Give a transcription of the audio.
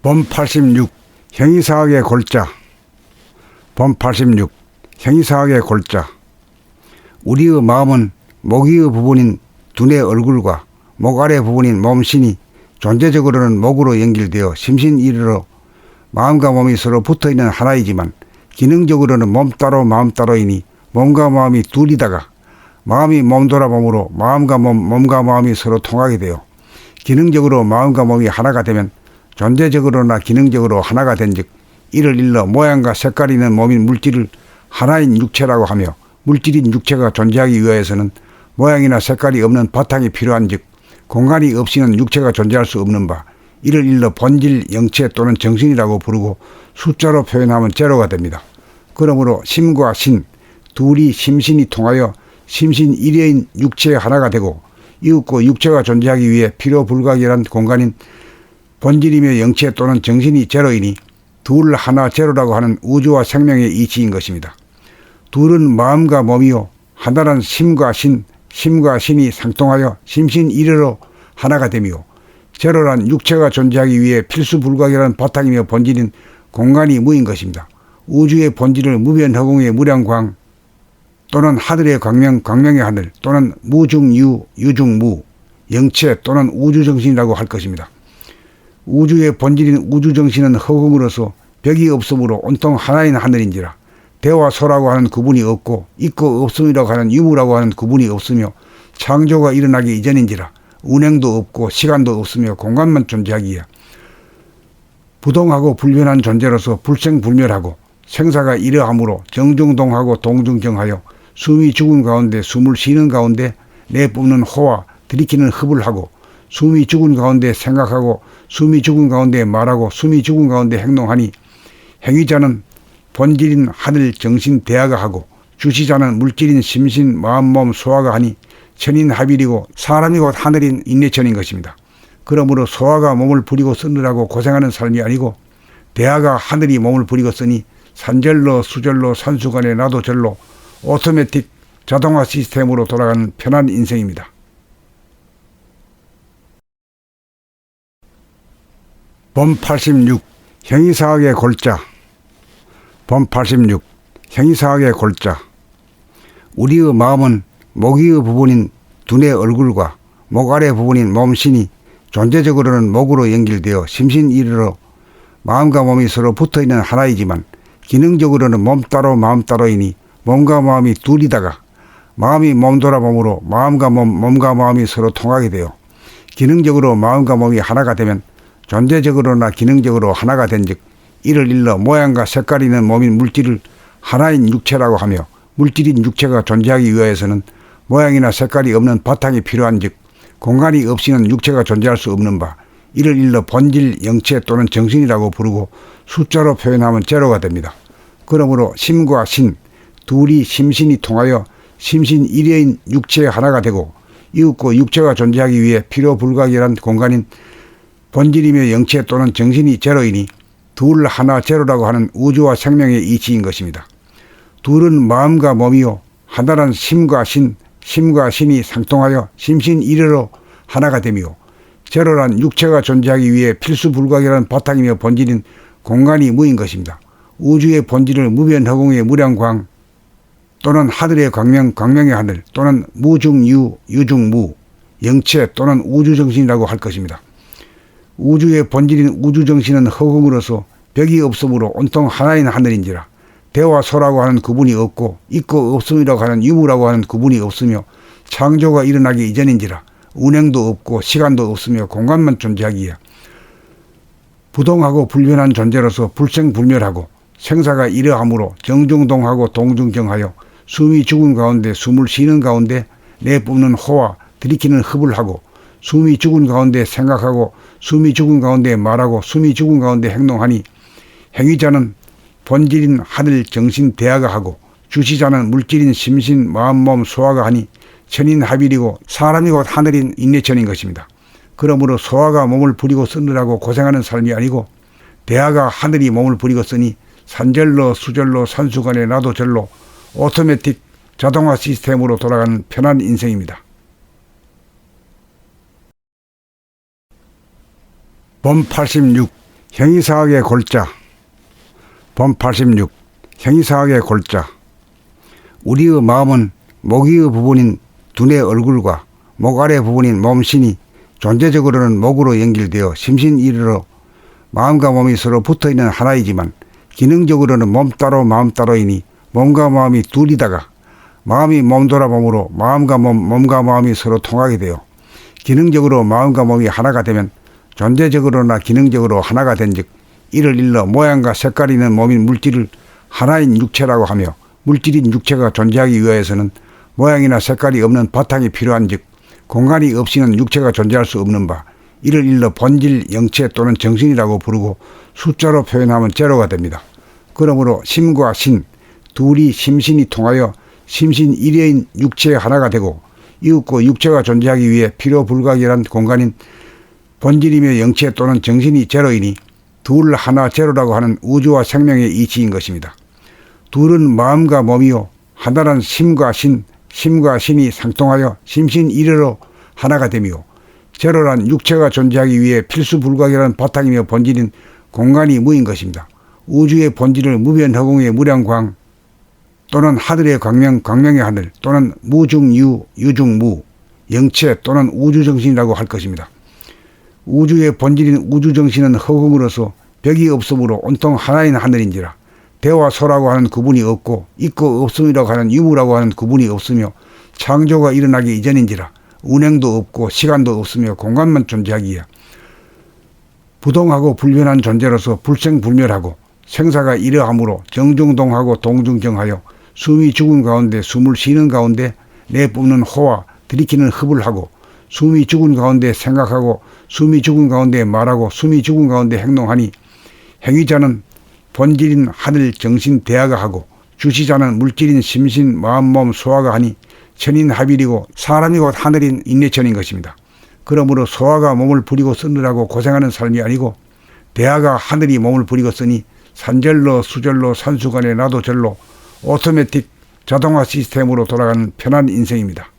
범 86 형이사학의 골자. 범 86 형이사학의 골자. 우리의 마음은 목 위의 부분인 두뇌 얼굴과 목 아래 부분인 몸신이 존재적으로는 목으로 연결되어 심신일으로 마음과 몸이 서로 붙어있는 하나이지만 기능적으로는 몸 따로 마음 따로이니 몸과 마음이 둘이다가 마음이 몸 돌아봄으로 마음과 몸과 마음이 서로 통하게 되어 기능적으로 마음과 몸이 하나가 되면 존재적으로나 기능적으로 하나가 된즉 이를 일러 모양과 색깔이 있는 몸인 물질을 하나인 육체라고 하며 물질인 육체가 존재하기 위하여서는 모양이나 색깔이 없는 바탕이 필요한즉 공간이 없이는 육체가 존재할 수 없는 바 이를 일러 본질, 영체 또는 정신이라고 부르고 숫자로 표현하면 제로가 됩니다. 그러므로 심과 신, 둘이 심신이 통하여 심신 일회인 육체의 하나가 되고 이윽고 육체가 존재하기 위해 필요 불가결한 공간인 본질이며 영체 또는 정신이 제로이니 둘 하나 제로라고 하는 우주와 생명의 이치인 것입니다. 둘은 마음과 몸이요 하나란 심과 신이 상통하여 심신 일회로 하나가 되며 제로란 육체가 존재하기 위해 필수 불가결한 바탕이며 본질인 공간이 무인 것입니다. 우주의 본질을 무변허공의 무량광 또는 하늘의 광명의 하늘 또는 무중유, 유중무, 영체 또는 우주정신이라고 할 것입니다. 우주의 본질인 우주정신은 허공으로서 벽이 없으므로 온통 하나인 하늘인지라 대와 소라고 하는 구분이 없고 있고 없음이라고 하는 유무라고 하는 구분이 없으며 창조가 일어나기 이전인지라 운행도 없고 시간도 없으며 공간만 존재하기에 부동하고 불변한 존재로서 불생불멸하고 생사가 이러하므로 정중동하고 동중정하여 숨이 죽은 가운데 숨을 쉬는 가운데 내뿜는 호와 들이키는 흡을 하고 숨이 죽은 가운데 생각하고 숨이 죽은 가운데 말하고 숨이 죽은 가운데 행동하니 행위자는 본질인 하늘 정신 대하가 하고 주시자는 물질인 심신 마음 몸 소화가 하니 천인합일이고 사람이 곧 하늘인 인내천인 것입니다. 그러므로 소화가 몸을 부리고 쓰느라고 고생하는 삶이 아니고 대하가 하늘이 몸을 부리고 쓰니 산절로 수절로 산수간에 나도절로 오토매틱 자동화 시스템으로 돌아가는 편한 인생입니다. 범 86 형이사학의 골자. 범 86 형이사학의 골자. 우리의 마음은 목 위의 부분인 두뇌 얼굴과 목 아래 부분인 몸신이 존재적으로는 목으로 연결되어 심신일으로 마음과 몸이 서로 붙어있는 하나이지만 기능적으로는 몸 따로 마음 따로이니 몸과 마음이 둘이다가 마음이 몸 돌아봄으로 마음과 몸과 마음이 서로 통하게 되어 기능적으로 마음과 몸이 하나가 되면 존재적으로나 기능적으로 하나가 된즉 이를 일러 모양과 색깔이 있는 몸인 물질을 하나인 육체라고 하며 물질인 육체가 존재하기 위하여서는 모양이나 색깔이 없는 바탕이 필요한즉 공간이 없이는 육체가 존재할 수 없는 바 이를 일러 본질, 영체 또는 정신이라고 부르고 숫자로 표현하면 제로가 됩니다. 그러므로 심과 신, 둘이 심신이 통하여 심신 일회인 육체의 하나가 되고 이윽고 육체가 존재하기 위해 필요 불가결한 공간인 본질이며 영체 또는 정신이 제로이니 둘 하나 제로라고 하는 우주와 생명의 이치인 것입니다. 둘은 마음과 몸이요 하나란 심과 신이 상통하여 심신 일회로 하나가 되며 제로란 육체가 존재하기 위해 필수 불가결한 바탕이며 본질인 공간이 무인 것입니다. 우주의 본질을 무변허공의 무량광 또는 하늘의 광명의 하늘 또는 무중유, 유중무, 영체 또는 우주정신이라고 할 것입니다. 우주의 본질인 우주정신은 허공으로서 벽이 없으므로 온통 하나인 하늘인지라 대와 소라고 하는 구분이 없고 있고 없음이라고 하는 유무라고 하는 구분이 없으며 창조가 일어나기 이전인지라 운행도 없고 시간도 없으며 공간만 존재하기에 부동하고 불변한 존재로서 불생불멸하고 생사가 이러하므로 정중동하고 동중정하여 숨이 죽은 가운데 숨을 쉬는 가운데 내뿜는 호와 들이키는 흡을 하고 숨이 죽은 가운데 생각하고 숨이 죽은 가운데 말하고 숨이 죽은 가운데 행동하니 행위자는 본질인 하늘 정신 대하가 하고 주시자는 물질인 심신 마음 몸 소화가 하니 천인합일이고 사람이 곧 하늘인 인내천인 것입니다. 그러므로 소화가 몸을 부리고 쓰느라고 고생하는 삶이 아니고 대하가 하늘이 몸을 부리고 쓰니 산절로 수절로 산수간에 나도절로 오토매틱 자동화 시스템으로 돌아가는 편한 인생입니다. 범 86 형이사학의 골자. 범 86. 형이사학의 골자. 우리의 마음은 목이의 부분인 두뇌 얼굴과 목 아래 부분인 몸신이 존재적으로는 목으로 연결되어 심신일으로 마음과 몸이 서로 붙어있는 하나이지만 기능적으로는 몸 따로 마음 따로이니 몸과 마음이 둘이다가 마음이 몸 돌아봄으로 마음과 몸과 마음이 서로 통하게 되어 기능적으로 마음과 몸이 하나가 되면 존재적으로나 기능적으로 하나가 된즉 이를 일러 모양과 색깔이 있는 몸인 물질을 하나인 육체라고 하며 물질인 육체가 존재하기 위해서는 모양이나 색깔이 없는 바탕이 필요한즉 공간이 없이는 육체가 존재할 수 없는 바 이를 일러 본질, 영체 또는 정신이라고 부르고 숫자로 표현하면 제로가 됩니다. 그러므로 심과 신, 둘이 심신이 통하여 심신 일회인 육체의 하나가 되고 이윽고 육체가 존재하기 위해 필요 불가결한 공간인 본질이며 영체 또는 정신이 제로이니 둘 하나 제로라고 하는 우주와 생명의 이치인 것입니다. 둘은 마음과 몸이요 하나란 심과 신이 상통하여 심신 일회로 하나가 되며 제로란 육체가 존재하기 위해 필수 불가결한 바탕이며 본질인 공간이 무인 것입니다. 우주의 본질을 무변허공의 무량광 또는 하늘의 광명의 하늘 또는 무중유, 유중무, 영체 또는 우주정신이라고 할 것입니다. 우주의 본질인 우주정신은 허공으로서 벽이 없으므로 온통 하나인 하늘인지라 대와 소라고 하는 구분이 없고 있고 없음이라고 하는 유무라고 하는 구분이 없으며 창조가 일어나기 이전인지라 운행도 없고 시간도 없으며 공간만 존재하기에 부동하고 불변한 존재로서 불생불멸하고 생사가 이러하므로 정중동하고 동중정하여 숨이 죽은 가운데 숨을 쉬는 가운데 내뿜는 호와 들이키는 흡을 하고 숨이 죽은 가운데 생각하고 숨이 죽은 가운데 말하고 숨이 죽은 가운데 행동하니 행위자는 본질인 하늘 정신 대하가 하고 주시자는 물질인 심신 마음 몸 소화가 하니 천인합일이고 사람이 곧 하늘인 인내천인 것입니다. 그러므로 소화가 몸을 부리고 쓰느라고 고생하는 삶이 아니고 대하가 하늘이 몸을 부리고 쓰니 산절로 수절로 산수간에 나도 절로 오토매틱 자동화 시스템으로 돌아가는 편한 인생입니다.